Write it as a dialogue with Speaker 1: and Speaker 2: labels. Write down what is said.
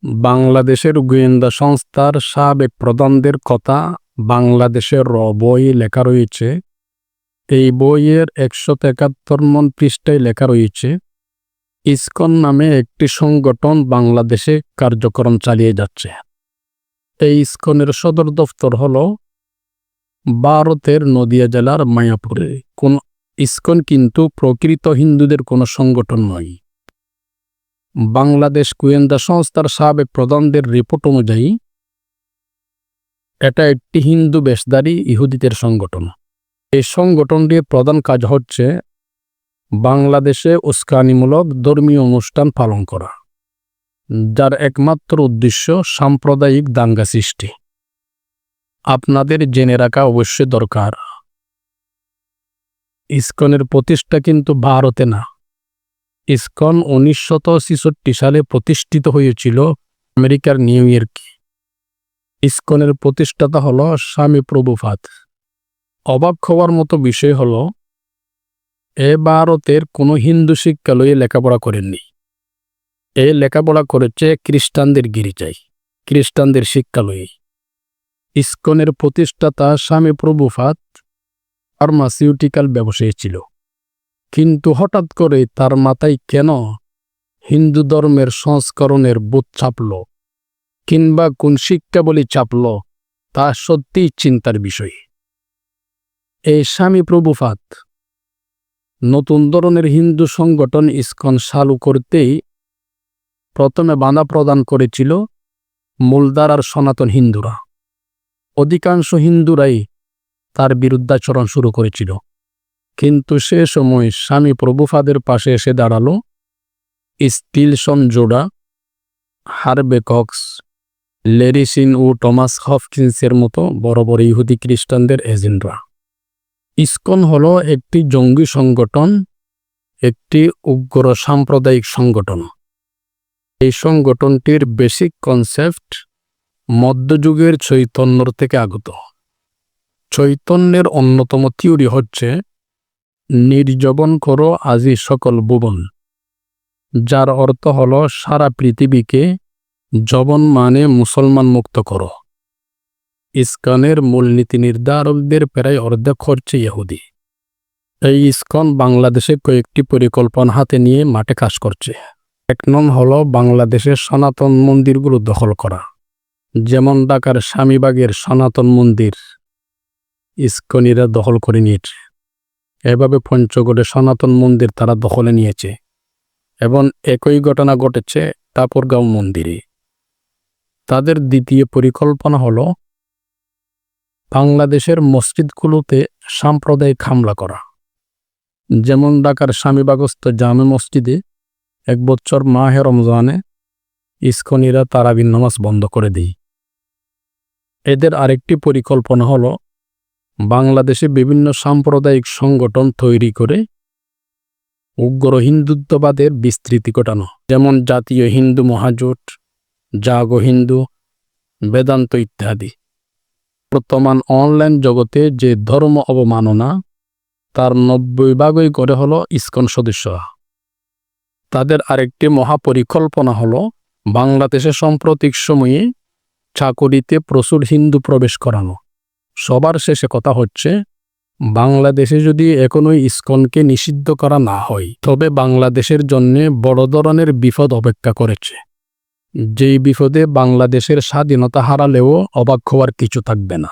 Speaker 1: বাংলাদেশের গোয়েন্দা সংস্থার সাবেক প্রধানদের কথা বাংলাদেশের বইয়ে লেখা রয়েছে। এই বইয়ের ১৭১ নং পৃষ্ঠায় লেখা রয়েছে, ইসকন নামে একটি সংগঠন বাংলাদেশে কার্যক্রম চালিয়ে যাচ্ছে। এই ইসকনের সদর দফতর হল ভারতের নদিয়া জেলার মায়াপুরে। কোন ইসকন কিন্তু প্রকৃত হিন্দুদের কোনো সংগঠন নয়। বাংলাদেশ গোয়েন্দা সংস্থার সাবেক প্রধানদের রিপোর্ট অনুযায়ী এটা একটি হিন্দু বেশধারী ইহুদিদের সংগঠন। এই সংগঠনটির প্রধান কাজ হচ্ছে বাংলাদেশে উস্কানিমূলক ধর্মীয় অনুষ্ঠান পালন করা, যার একমাত্র উদ্দেশ্য সাম্প্রদায়িক দাঙ্গা সৃষ্টি। আপনাদের জেনে রাখা অবশ্যই দরকার, ইসকনের প্রতিষ্ঠা কিন্তু ভারতে না। ইসকন 1966 সালে প্রতিষ্ঠিত হয়েছিল আমেরিকার নিউ ইয়র্কে। ইসকনের প্রতিষ্ঠাতা হল স্বামী প্রভুপাদ। অবাক হওয়ার মতো বিষয় হল, ভারতের কোনো হিন্দু শিক্ষালয়ে লেখাপড়া করেননি। লেখাপড়া করেছে খ্রিস্টানদের গির্জায়, খ্রিস্টানদের শিক্ষালয়ে। ইসকনের প্রতিষ্ঠাতা স্বামী প্রভুপাদ ফার্মাসিউটিক্যাল ব্যবসায়ী ছিল, কিন্তু হঠাৎ করে তার মাথায় কেন হিন্দু ধর্মের সংস্করণের বোধ চাপল, কিংবা কোন শিক্ষাবলী চাপল, তা সত্যিই চিন্তার বিষয়। এই স্বামী প্রভুপাদ নতুন ধরনের হিন্দু সংগঠন ইসকন চালু করতেই প্রথমে বাধা প্রদান করেছিল মূলধারার সনাতন হিন্দুরা। অধিকাংশ হিন্দুরাই তার বিরুদ্ধাচরণ শুরু করেছিল, কিন্তু সে সময় স্বামী প্রভুপাদের পাশে এসে দাঁড়ালো স্টিলসন জোড়া, হার্বে কক্স, লেরিসিন ও টমাস হপকিন্সের মতো বড় বড় ইহুদি খ্রিস্টানদের এজেন্টরা। ইসকন হলো একটি জঙ্গি সংগঠন, একটি উগ্র সাম্প্রদায়িক সংগঠন। এই সংগঠনটির বেসিক কনসেপ্ট মধ্যযুগের চৈতন্যর থেকে আগত। চৈতন্যের অন্যতম থিওরি হচ্ছে নির্জবন করো আজি সকল ভুবন, যার অর্থ হল সারা পৃথিবীকে জবন মানে মুসলমান মুক্ত করো। ইসকনের মূলনীতি নির্ধারকদের প্রায় অর্ধেক হচ্ছে ইহুদি। এই ইসকন বাংলাদেশে কয়েকটি পরিকল্পনা হাতে নিয়ে মাঠে কাজ করছে। ১ নং হল বাংলাদেশের সনাতন মন্দিরগুলো দখল করা, যেমন ঢাকার স্বামীবাগের সনাতন মন্দির ইসকনিরা দখল করে নিয়েছে। এভাবে পঞ্চগড়ে সনাতন মন্দির তারা দখলে নিয়েছে, এবং একই ঘটনা ঘটেছে ঠাকুরগাঁও মন্দিরে। তাদের দ্বিতীয় পরিকল্পনা হল বাংলাদেশের মসজিদগুলোতে সাম্প্রদায়িক হামলা করা, যেমন ঢাকার স্বামীবাগস্থ জামে মসজিদে ১ বছর মাহে রমজানে ইসকনিরা তারাবির নামাজ বন্ধ করে দেয়। এদের আরেকটি পরিকল্পনা হল বাংলাদেশে বিভিন্ন সাম্প্রদায়িক সংগঠন তৈরি করে উগ্র হিন্দুত্ববাদের বিস্তৃতি ঘটানো, যেমন জাতীয় হিন্দু মহাজোট, জাগো হিন্দু, বেদান্ত ইত্যাদি। বর্তমান অনলাইন জগতে যে ধর্ম অবমাননা, তার ৯০% করে হল ইসকন সদস্যরা। তাদের আরেকটি মহাপরিকল্পনা হল বাংলাদেশে সাম্প্রতিক সময়ে চাকুরিতে প্রচুর হিন্দু প্রবেশ করানো। সবার শেষে কথা হচ্ছে, বাংলাদেশে যদি এখনোই ইসকনকে নিষিদ্ধ করা না হয়, তবে বাংলাদেশের জন্য বড় ধরনের বিপদ অপেক্ষা করেছে, যেই বিপদে বাংলাদেশের স্বাধীনতা হারালেও অবাক হওয়ার কিছু থাকবে না।